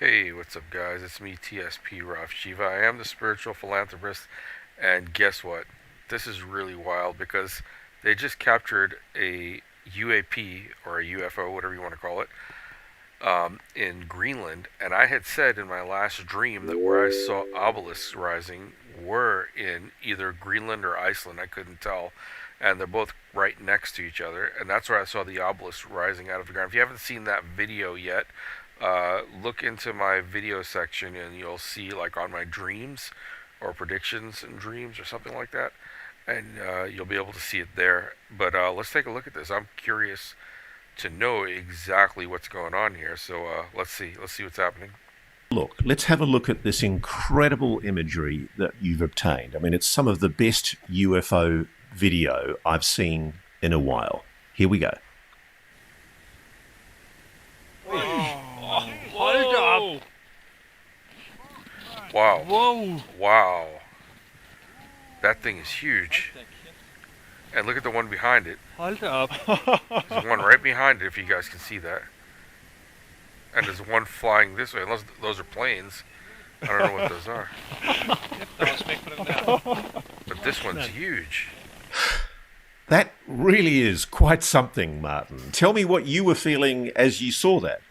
Hey, what's up, guys? It's me, TSP Raf Shiva. I am the spiritual philanthropist, and guess what? This is really wild because they just captured a UAP or a UFO, whatever you want to call it, in Greenland. And I had said in my last dream that where I saw obelisks rising were in either Greenland or Iceland. I couldn't tell. And they're both right next to each other. And that's where I saw the obelisk rising out of the ground. If you haven't seen that video yet, look into my video section and you'll see, like, on my dreams or predictions and dreams or something like that. And you'll be able to see it there. But let's take a look at this. I'm curious to know exactly what's going on here. So let's see. Let's see what's happening. Look, let's have a look at this incredible imagery that you've obtained. I mean, it's some of the best UFO video I've seen in a while. Here we go. Hold up! Wow. Whoa! Wow. That thing is huge. And look at the one behind it. Hold up! There's one right behind it, if you guys can see that. And there's one flying this way, unless those are planes. I don't know what those are. But this one's huge. That really is quite something, Martin. Tell me what you were feeling as you saw that.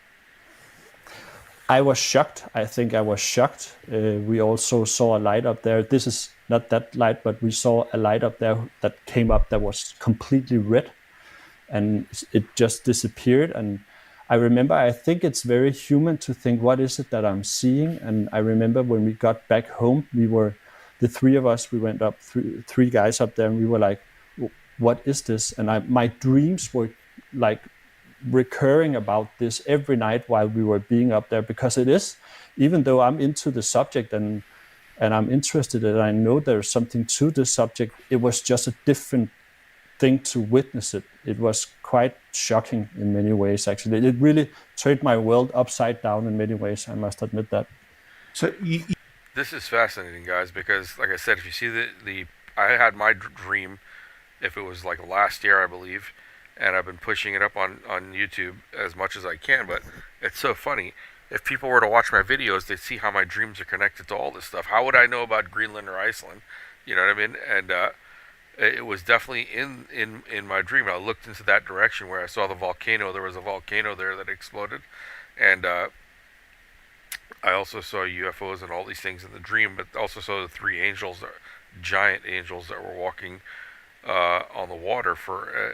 I was shocked. I think I was shocked. We also saw a light up there. This is not that light, but we saw a light up there that came up that was completely red, and it just disappeared. And I remember, I think it's very human to think, what is it that I'm seeing? And I remember when we got back home, we were, the three of us, we went up, three guys up there, and we were like, what is this? And my dreams were like recurring about this every night while we were being up there, because it is, even though I'm into the subject and I'm interested and I know there's something to this subject, it was just a different thing to witness it. It was quite shocking in many ways, actually. It really turned my world upside down in many ways, I must admit that. So This is fascinating, guys, because, like I said, if you see the I had my dream, if it was like last year, I believe, and I've been pushing it up on YouTube as much as I can, but it's so funny. If people were to watch my videos, they'd see how my dreams are connected to all this stuff. How would I know about Greenland or Iceland? You know what I mean? And it was definitely in my dream. I looked into that direction where I saw the volcano. There was a volcano there that exploded. And I also saw UFOs and all these things in the dream, but also saw the three angels, giant angels that were walking on the water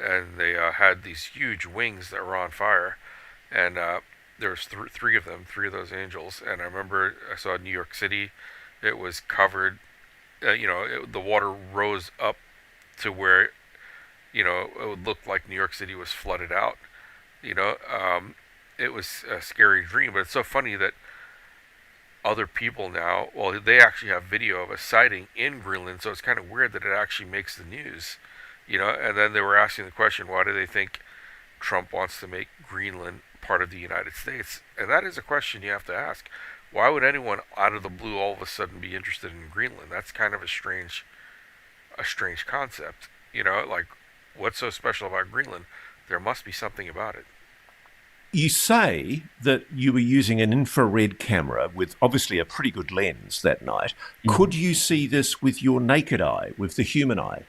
and they had these huge wings that were on fire, and there was three of them, three of those angels. And I remember I saw New York City. It was covered, the water rose up to where, it would look like New York City was flooded out. It was a scary dream, but it's so funny that other people now, well, they actually have video of a sighting in Greenland, so it's kind of weird that it actually makes the news, and then they were asking the question, why do they think Trump wants to make Greenland part of the United States? And that is a question you have to ask. Why would anyone out of the blue all of a sudden be interested in Greenland? That's kind of a strange concept, like, what's so special about Greenland? There must be something about it. you say that you were using an infrared camera with obviously a pretty good lens that night. Could you see this with your naked eye, with the human eye?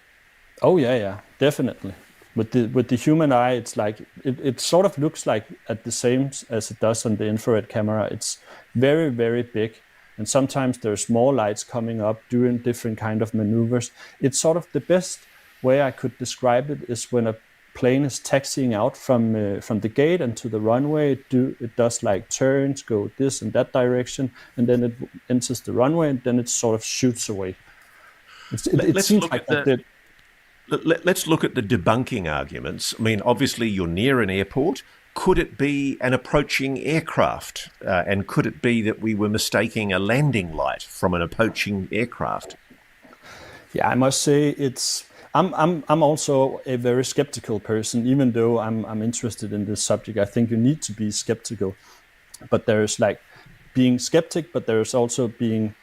Oh yeah, definitely. With the human eye, it's like it sort of looks like at the same as it does on the infrared camera. It's very, very big, and sometimes there's more lights coming up doing different kind of maneuvers. It's sort of the best way I could describe it is when a plane is taxiing out from the gate and to the runway. It does like turns, go this and that direction, and then it enters the runway, and then it sort of shoots away. It seems like that. Let's look at the debunking arguments. I mean, obviously you're near an airport. Could it be an approaching aircraft? And could it be that we were mistaking a landing light from an approaching aircraft? Yeah, I must say I'm also a very skeptical person, even though I'm interested in this subject. I think you need to be skeptical. But there's like being skeptic, but there's also being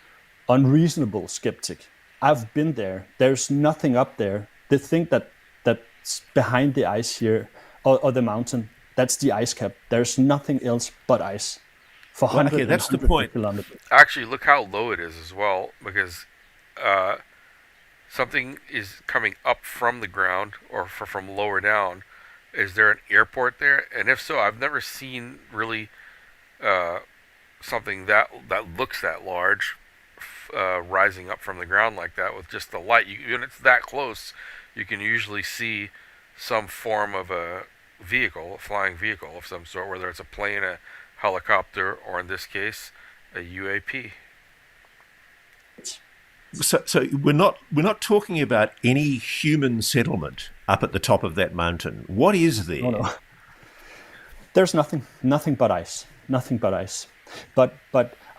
unreasonable skeptic. I've been there. There's nothing up there. The thing that's behind the ice here, or the mountain, that's the ice cap. There's nothing else but ice. for Well, hundreds okay, and that's the hundreds of point. kilometers. Actually, look how low it is as well, because uh, something is coming up from the ground or from lower down. Is there an airport there? And if so, I've never seen really uh, something that looks that large rising up from the ground like that with just the light. When it's that close, you can usually see some form of a vehicle, a flying vehicle of some sort, whether it's a plane, a helicopter, or in this case, a UAP. So we're not talking about any human settlement up at the top of that mountain. What is No, there? no. There's nothing but ice, nothing but ice. But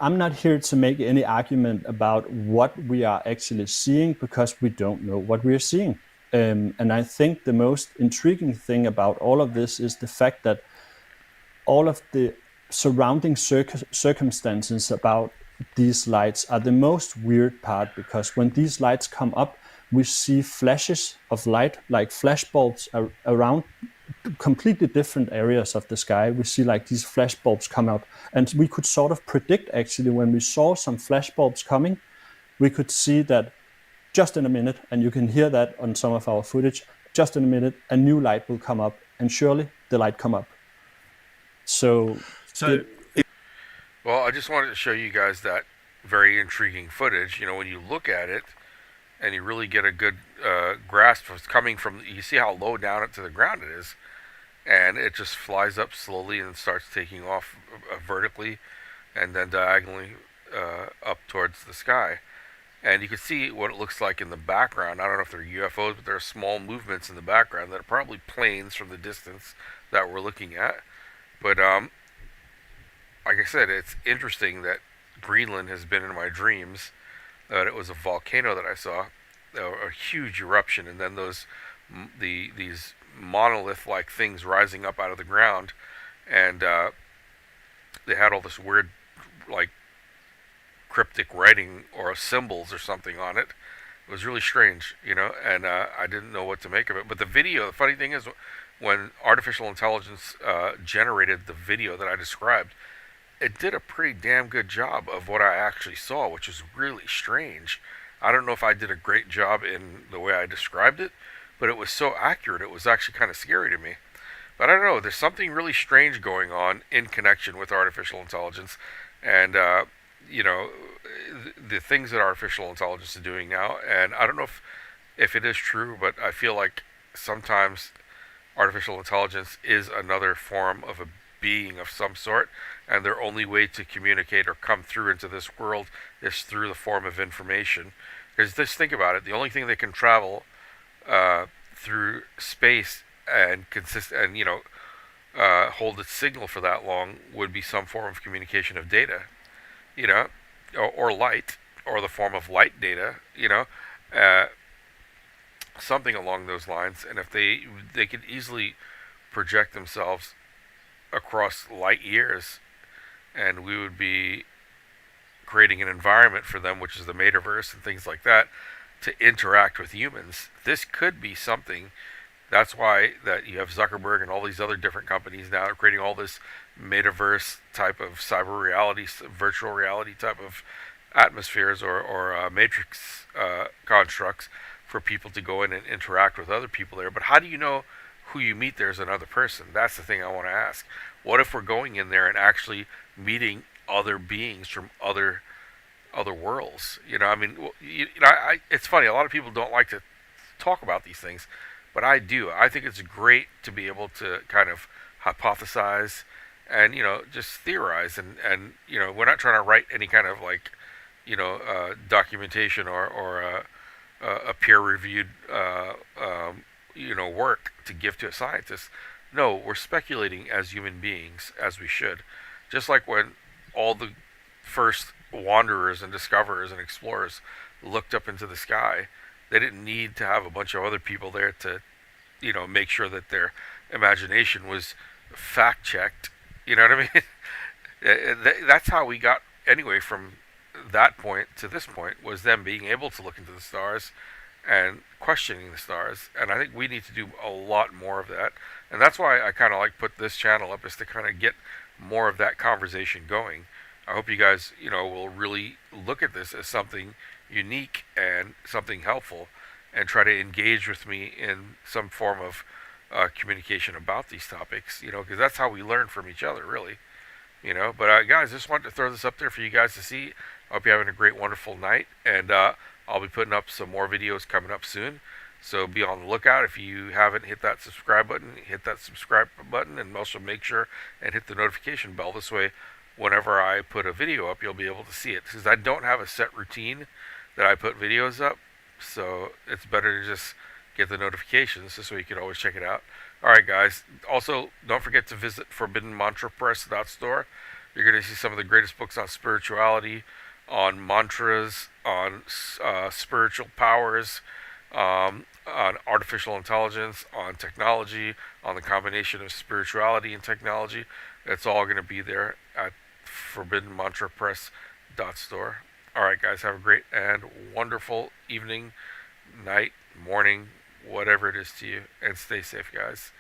I'm not here to make any argument about what we are actually seeing because we don't know what we are seeing. And I think the most intriguing thing about all of this is the fact that all of the surrounding circumstances about these lights are the most weird part, because when these lights come up, we see flashes of light, like flashbulbs around completely different areas of the sky. We see like these flashbulbs come up, and we could sort of predict, actually, when we saw some flashbulbs coming, we could see that just in a minute, and you can hear that on some of our footage, just in a minute, a new light will come up, and surely the light come up. So So Well, I just wanted to show you guys that very intriguing footage. When you look at it and you really get a good grasp of what's coming from, you see how low down it to the ground it is, and it just flies up slowly and starts taking off vertically and then diagonally up towards the sky. And you can see what it looks like in the background. I don't know if they're UFOs, but there are small movements in the background that are probably planes from the distance that we're looking at. But like I said, it's interesting that Greenland has been in my dreams. That it was a volcano that I saw, a huge eruption, and then these monolith-like things rising up out of the ground, and they had all this weird, like, cryptic writing or symbols or something on it. It was really strange, and I didn't know what to make of it. But the funny thing is, when artificial intelligence generated the video that I described, it did a pretty damn good job of what I actually saw, which is really strange. I don't know if I did a great job in the way I described it, but it was so accurate, it was actually kind of scary to me. But I don't know, there's something really strange going on in connection with artificial intelligence, and the things that artificial intelligence is doing now. And I don't know if it is true, but I feel like sometimes artificial intelligence is another form of a being of some sort, and their only way to communicate or come through into this world is through the form of information. Because just think about it, the only thing that can travel through space and hold its signal for that long would be some form of communication of data, or light, or the form of light data, something along those lines. And if they could easily project themselves across light years, and we would be creating an environment for them, which is the metaverse and things like that, to interact with humans. This could be something. That's why that you have Zuckerberg and all these other different companies now are creating all this metaverse type of cyber reality, virtual reality type of atmospheres or matrix constructs for people to go in and interact with other people there. But how do you know who you meet there is another person? That's the thing I want to ask. What if we're going in there and actually meeting other beings from other worlds? It's funny. A lot of people don't like to talk about these things, but I do. I think it's great to be able to kind of hypothesize and just theorize, and we're not trying to write any kind of like documentation or a peer-reviewed work to give to a scientist. No, we're speculating as human beings, as we should. Just like when all the first wanderers and discoverers and explorers looked up into the sky, they didn't need to have a bunch of other people there to, make sure that their imagination was fact-checked. You know what I mean? That's how we got, anyway, from that point to this point, was them being able to look into the stars and questioning the stars. And I think we need to do a lot more of that. And that's why I kind of like put this channel up, is to kind of get more of that conversation going. I hope you guys, will really look at this as something unique and something helpful, and try to engage with me in some form of communication about these topics. Because that's how we learn from each other, really. But guys, just wanted to throw this up there for you guys to see. I hope you're having a great, wonderful night, and I'll be putting up some more videos coming up soon. So be on the lookout. If you haven't hit that subscribe button, hit that subscribe button, and also make sure and hit the notification bell. This way, whenever I put a video up, you'll be able to see it. Because I don't have a set routine that I put videos up, so it's better to just get the notifications. This way you can always check it out. Alright guys, also don't forget to visit ForbiddenMantraPress.Store. You're going to see some of the greatest books on spirituality, on mantras, on spiritual powers, on artificial intelligence, on technology, on the combination of spirituality and technology. It's all going to be there at ForbiddenMantraPress.Store. Alright guys, have a great and wonderful evening, night, morning, whatever it is to you, and stay safe guys.